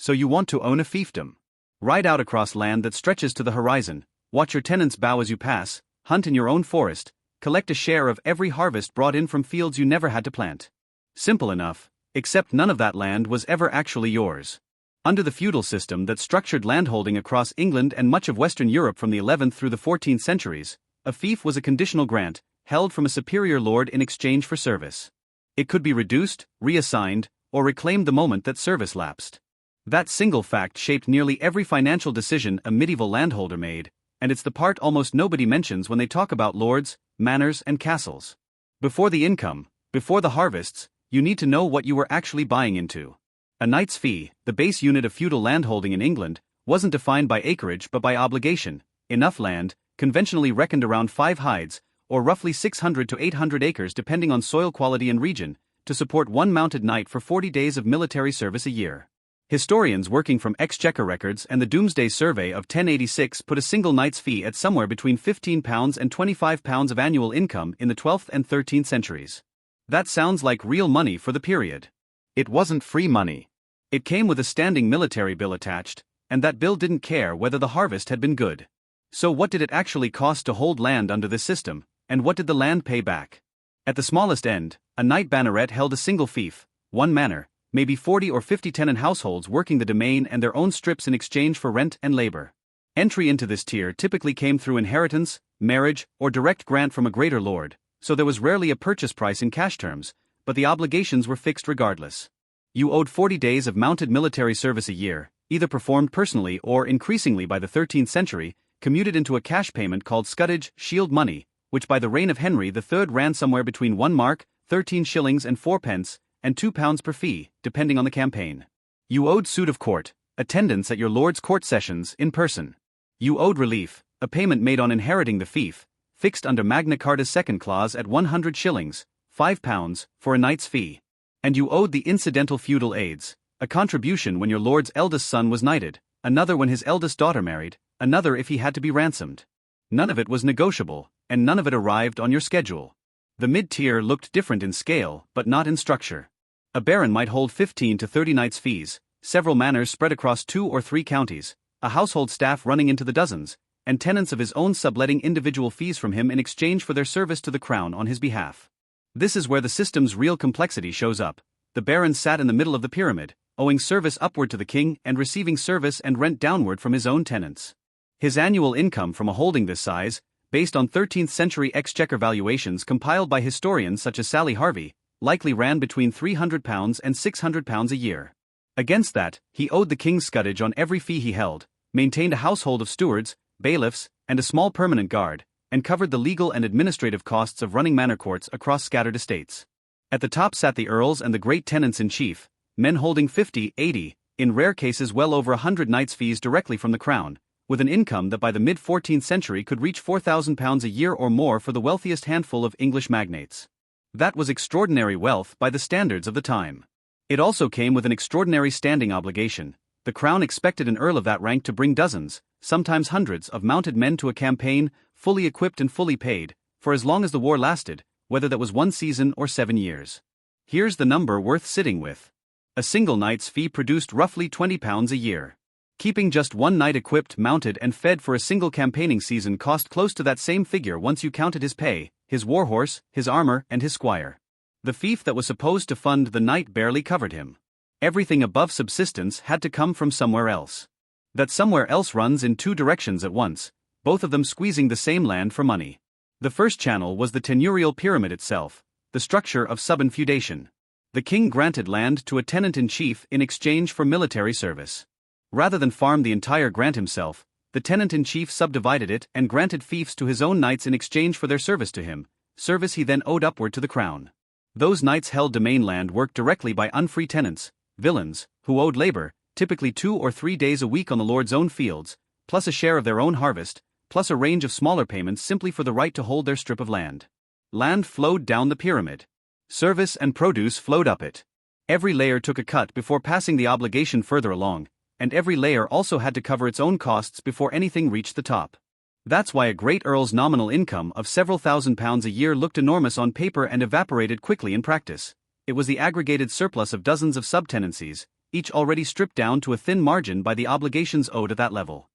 So you want to own a fiefdom. Ride out across land that stretches to the horizon, watch your tenants bow as you pass, hunt in your own forest, collect a share of every harvest brought in from fields you never had to plant. Simple enough, except none of that land was ever actually yours. Under the feudal system that structured landholding across England and much of Western Europe from the 11th through the 14th centuries, a fief was a conditional grant, held from a superior lord in exchange for service. It could be reduced, reassigned, or reclaimed the moment that service lapsed. That single fact shaped nearly every financial decision a medieval landholder made, and it's the part almost nobody mentions when they talk about lords, manors, and castles. Before the income, before the harvests, you need to know what you were actually buying into. A knight's fee, the base unit of feudal landholding in England, wasn't defined by acreage but by obligation, enough land, conventionally reckoned around 5 hides, or roughly 600 to 800 acres depending on soil quality and region, to support one mounted knight for 40 days of military service a year. Historians working from Exchequer records and the Domesday Survey of 1086 put a single knight's fee at somewhere between £15 and £25 of annual income in the 12th and 13th centuries. That sounds like real money for the period. It wasn't free money. It came with a standing military bill attached, and that bill didn't care whether the harvest had been good. So what did it actually cost to hold land under this system, and what did the land pay back? At the smallest end, a knight banneret held a single fief, one manor, maybe 40 or 50 tenant households working the domain and their own strips in exchange for rent and labor. Entry into this tier typically came through inheritance, marriage, or direct grant from a greater lord, so there was rarely a purchase price in cash terms, but the obligations were fixed regardless. You owed 40 days of mounted military service a year, either performed personally or, increasingly by the 13th century, commuted into a cash payment called scutage, shield money, which by the reign of Henry III ran somewhere between 1 mark, 13 shillings and 4 pence, and £2 per fee, depending on the campaign. You owed suit of court, attendance at your lord's court sessions in person. You owed relief, a payment made on inheriting the fief, fixed under Magna Carta's second clause at 100 shillings, £5, for a knight's fee. And you owed the incidental feudal aids, a contribution when your lord's eldest son was knighted, another when his eldest daughter married, another if he had to be ransomed. None of it was negotiable, and none of it arrived on your schedule. The mid-tier looked different in scale, but not in structure. A baron might hold 15 to 30 knights' fees, several manors spread across 2 or 3 counties, a household staff running into the dozens, and tenants of his own subletting individual fees from him in exchange for their service to the crown on his behalf. This is where the system's real complexity shows up. The baron sat in the middle of the pyramid, owing service upward to the king and receiving service and rent downward from his own tenants. His annual income from a holding this size, based on 13th century exchequer valuations compiled by historians such as Sally Harvey, likely ran between £300 and £600 a year. Against that, he owed the king's scutage on every fee he held, maintained a household of stewards, bailiffs, and a small permanent guard, and covered the legal and administrative costs of running manor courts across scattered estates. At the top sat the earls and the great tenants-in-chief, men holding 50, 80, in rare cases well over 100 knights' fees directly from the crown, with an income that by the mid-14th century could reach £4,000 a year or more for the wealthiest handful of English magnates. That was extraordinary wealth by the standards of the time. It also came with an extraordinary standing obligation. The crown expected an earl of that rank to bring dozens, sometimes hundreds, of mounted men to a campaign, fully equipped and fully paid, for as long as the war lasted, whether that was 1 season or 7 years. Here's the number worth sitting with. A single knight's fee produced roughly £20 a year. Keeping just one knight equipped, mounted and fed for a single campaigning season cost close to that same figure once you counted his pay, his warhorse, his armor, and his squire. The fief that was supposed to fund the knight barely covered him. Everything above subsistence had to come from somewhere else. That somewhere else runs in 2 directions at once, both of them squeezing the same land for money. The first channel was the tenurial pyramid itself, the structure of subinfeudation. The king granted land to a tenant-in-chief in exchange for military service. Rather than farm the entire grant himself, the tenant-in-chief subdivided it and granted fiefs to his own knights in exchange for their service to him, service he then owed upward to the crown. Those knights held domain land worked directly by unfree tenants, villeins, who owed labor, typically 2 or 3 days a week on the lord's own fields, plus a share of their own harvest, plus a range of smaller payments simply for the right to hold their strip of land. Land flowed down the pyramid. Service and produce flowed up it. Every layer took a cut before passing the obligation further along, and every layer also had to cover its own costs before anything reached the top. That's why a great earl's nominal income of several £1,000s a year looked enormous on paper and evaporated quickly in practice. It was the aggregated surplus of dozens of subtenancies, each already stripped down to a thin margin by the obligations owed at that level.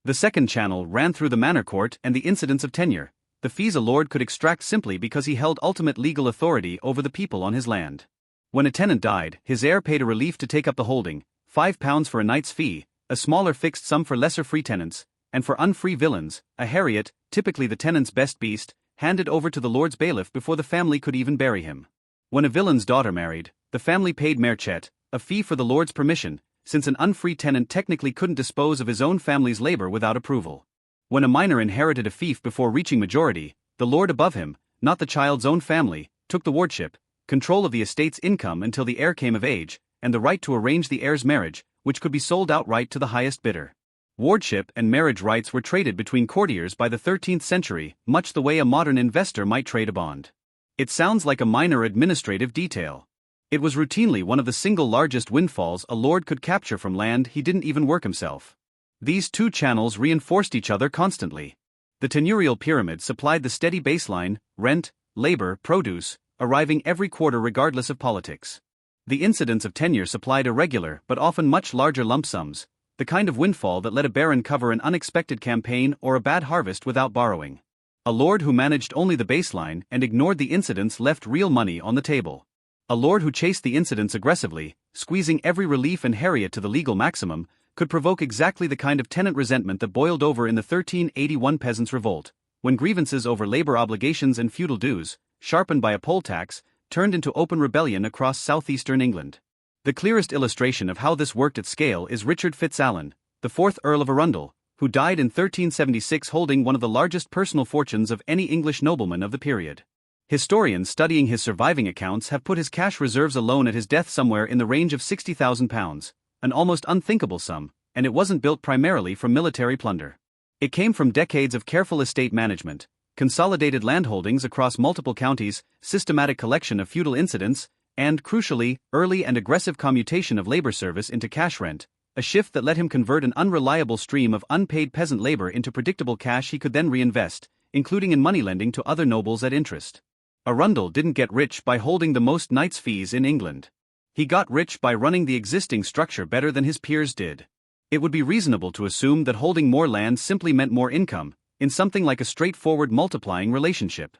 The second channel ran through the manor court and the incidence of tenure, the fees a lord could extract simply because he held ultimate legal authority over the people on his land. When a tenant died, his heir paid a relief to take up the holding, £5 for a knight's fee, a smaller fixed sum for lesser free tenants, and for unfree villains, a heriot, typically the tenant's best beast, handed over to the lord's bailiff before the family could even bury him. When a villain's daughter married, the family paid merchet, a fee for the lord's permission, since an unfree tenant technically couldn't dispose of his own family's labor without approval. When a minor inherited a fief before reaching majority, the lord above him, not the child's own family, took the wardship, control of the estate's income until the heir came of age, and the right to arrange the heir's marriage, which could be sold outright to the highest bidder. Wardship and marriage rights were traded between courtiers by the 13th century, much the way a modern investor might trade a bond. It sounds like a minor administrative detail. It was routinely one of the single largest windfalls a lord could capture from land he didn't even work himself. These two channels reinforced each other constantly. The tenurial pyramid supplied the steady baseline, rent, labor, produce, arriving every quarter regardless of politics. The incidence of tenure supplied irregular but often much larger lump sums, the kind of windfall that let a baron cover an unexpected campaign or a bad harvest without borrowing. A lord who managed only the baseline and ignored the incidence left real money on the table. A lord who chased the incidence aggressively, squeezing every relief and heriot to the legal maximum, could provoke exactly the kind of tenant resentment that boiled over in the 1381 Peasants' Revolt, when grievances over labor obligations and feudal dues, sharpened by a poll tax, turned into open rebellion across southeastern England. The clearest illustration of how this worked at scale is Richard FitzAlan, the 4th Earl of Arundel, who died in 1376 holding one of the largest personal fortunes of any English nobleman of the period. Historians studying his surviving accounts have put his cash reserves alone at his death somewhere in the range of £60,000, an almost unthinkable sum, and it wasn't built primarily from military plunder. It came from decades of careful estate management, consolidated landholdings across multiple counties, systematic collection of feudal incidents, and, crucially, early and aggressive commutation of labor service into cash rent, a shift that let him convert an unreliable stream of unpaid peasant labor into predictable cash he could then reinvest, including in money lending to other nobles at interest. Arundel didn't get rich by holding the most knights' fees in England. He got rich by running the existing structure better than his peers did. It would be reasonable to assume that holding more land simply meant more income, in something like a straightforward multiplying relationship.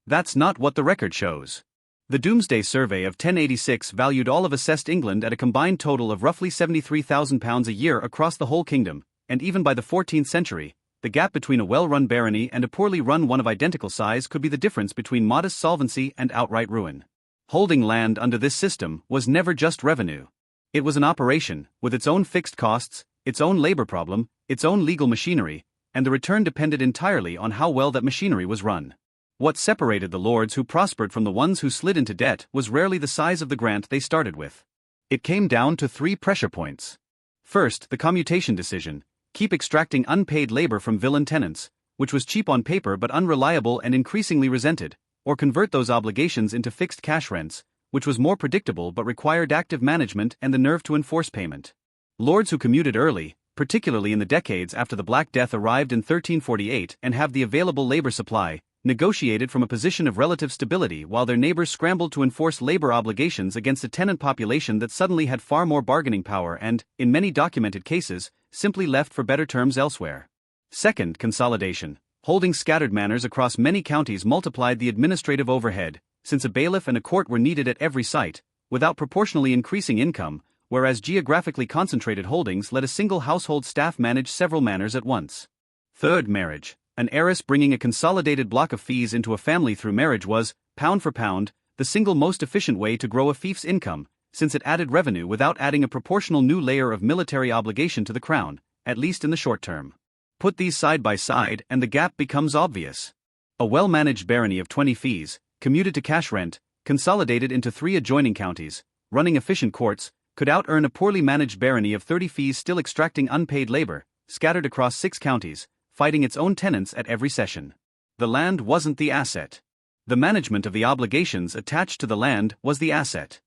That's not what the record shows. The Domesday Survey of 1086 valued all of assessed England at a combined total of roughly £73,000 a year across the whole kingdom, and even by the 14th century, the gap between a well-run barony and a poorly run one of identical size could be the difference between modest solvency and outright ruin. Holding land under this system was never just revenue. It was an operation, with its own fixed costs, its own labor problem, its own legal machinery, and the return depended entirely on how well that machinery was run. What separated the lords who prospered from the ones who slid into debt was rarely the size of the grant they started with. It came down to 3 pressure points. First, the commutation decision: keep extracting unpaid labor from villain tenants, which was cheap on paper but unreliable and increasingly resented, or convert those obligations into fixed cash rents, which was more predictable but required active management and the nerve to enforce payment. Lords who commuted early, particularly in the decades after the Black Death arrived in 1348 and have the available labor supply, negotiated from a position of relative stability while their neighbors scrambled to enforce labor obligations against a tenant population that suddenly had far more bargaining power and, in many documented cases, simply left for better terms elsewhere. Second, consolidation. Holding scattered manors across many counties multiplied the administrative overhead, since a bailiff and a court were needed at every site, without proportionally increasing income, whereas geographically concentrated holdings let a single household staff manage several manors at once. Third, marriage. An heiress bringing a consolidated block of fees into a family through marriage was, pound for pound, the single most efficient way to grow a fief's income, since it added revenue without adding a proportional new layer of military obligation to the crown, at least in the short term. Put these side by side and the gap becomes obvious. A well-managed barony of 20 fees, commuted to cash rent, consolidated into 3 adjoining counties, running efficient courts, could out-earn a poorly managed barony of 30 fees still extracting unpaid labor, scattered across 6 counties, fighting its own tenants at every session. The land wasn't the asset. The management of the obligations attached to the land was the asset.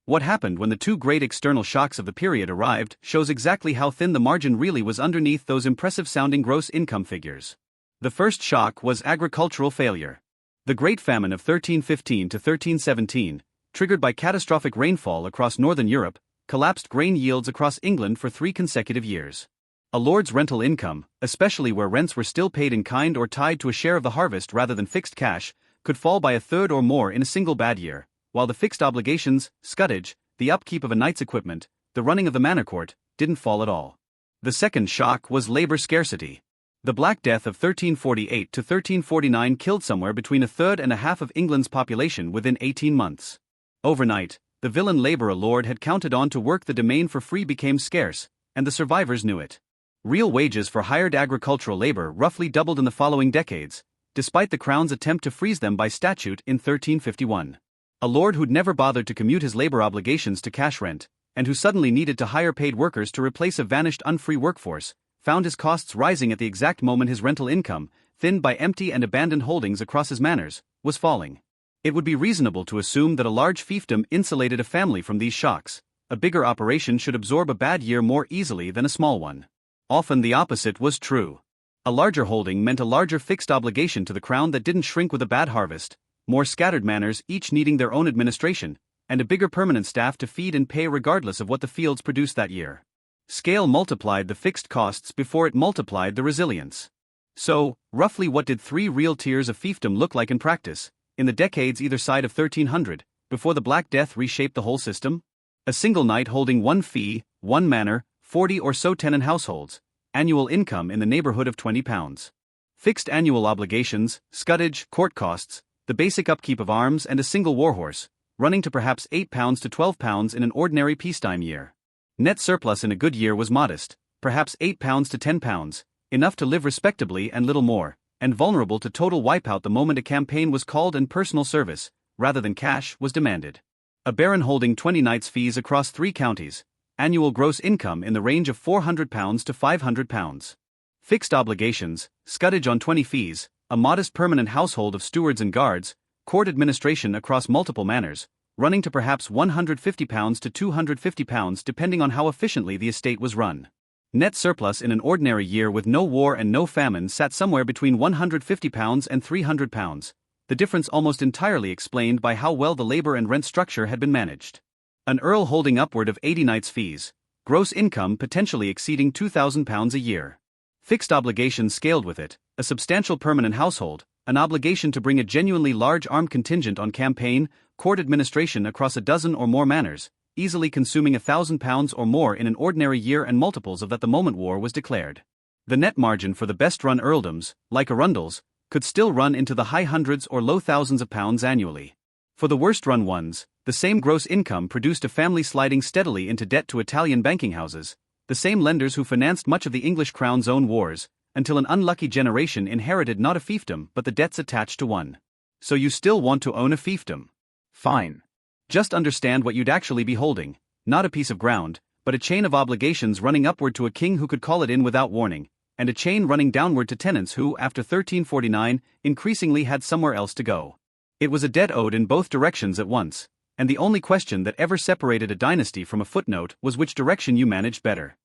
What happened when the 2 great external shocks of the period arrived shows exactly how thin the margin really was underneath those impressive-sounding gross income figures. The first shock was agricultural failure. The Great Famine of 1315 to 1317, triggered by catastrophic rainfall across northern Europe, collapsed grain yields across England for 3 consecutive years. A lord's rental income, especially where rents were still paid in kind or tied to a share of the harvest rather than fixed cash, could fall by a third or more in a single bad year, while the fixed obligations, scutage, the upkeep of a knight's equipment, the running of the manor court, didn't fall at all. The second shock was labor scarcity. The Black Death of 1348 to 1349 killed somewhere between a third and a half of England's population within 18 months. Overnight, the villain labourer lord had counted on to work the domain for free became scarce, and the survivors knew it. Real wages for hired agricultural labour roughly doubled in the following decades, despite the Crown's attempt to freeze them by statute in 1351. A lord who'd never bothered to commute his labour obligations to cash rent, and who suddenly needed to hire paid workers to replace a vanished unfree workforce, found his costs rising at the exact moment his rental income, thinned by empty and abandoned holdings across his manors, was falling. It would be reasonable to assume that a large fiefdom insulated a family from these shocks. A bigger operation should absorb a bad year more easily than a small one. Often the opposite was true. A larger holding meant a larger fixed obligation to the crown that didn't shrink with a bad harvest, more scattered manors each needing their own administration, and a bigger permanent staff to feed and pay regardless of what the fields produced that year. Scale multiplied the fixed costs before it multiplied the resilience. So, roughly what did 3 real tiers of fiefdom look like in practice, in the decades either side of 1300, before the Black Death reshaped the whole system? A single knight holding 1 fee, 1 manor, 40 or so tenant households, annual income in the neighbourhood of £20. Fixed annual obligations, scutage, court costs, the basic upkeep of arms and a single warhorse, running to perhaps £8 to £12 in an ordinary peacetime year. Net surplus in a good year was modest, perhaps £8 to £10, enough to live respectably and little more, and vulnerable to total wipeout the moment a campaign was called and personal service, rather than cash, was demanded. A baron holding 20 knights' fees across 3 counties, annual gross income in the range of £400 to £500. Fixed obligations, scutage on 20 fees, a modest permanent household of stewards and guards, court administration across multiple manors, running to perhaps £150 to £250 depending on how efficiently the estate was run. Net surplus in an ordinary year with no war and no famine sat somewhere between £150 and £300, the difference almost entirely explained by how well the labour and rent structure had been managed. An earl holding upward of 80 knights' fees, gross income potentially exceeding £2,000 a year. Fixed obligations scaled with it, a substantial permanent household, an obligation to bring a genuinely large armed contingent on campaign, court administration across a dozen or more manors, easily consuming £1,000 or more in an ordinary year and multiples of that the moment war was declared. The net margin for the best-run earldoms, like Arundel's, could still run into the high hundreds or low thousands of pounds annually. For the worst-run ones, the same gross income produced a family sliding steadily into debt to Italian banking houses, the same lenders who financed much of the English crown's own wars, until an unlucky generation inherited not a fiefdom but the debts attached to one. So you still want to own a fiefdom? Fine. Just understand what you'd actually be holding, not a piece of ground, but a chain of obligations running upward to a king who could call it in without warning, and a chain running downward to tenants who, after 1349, increasingly had somewhere else to go. It was a debt owed in both directions at once, and the only question that ever separated a dynasty from a footnote was which direction you managed better.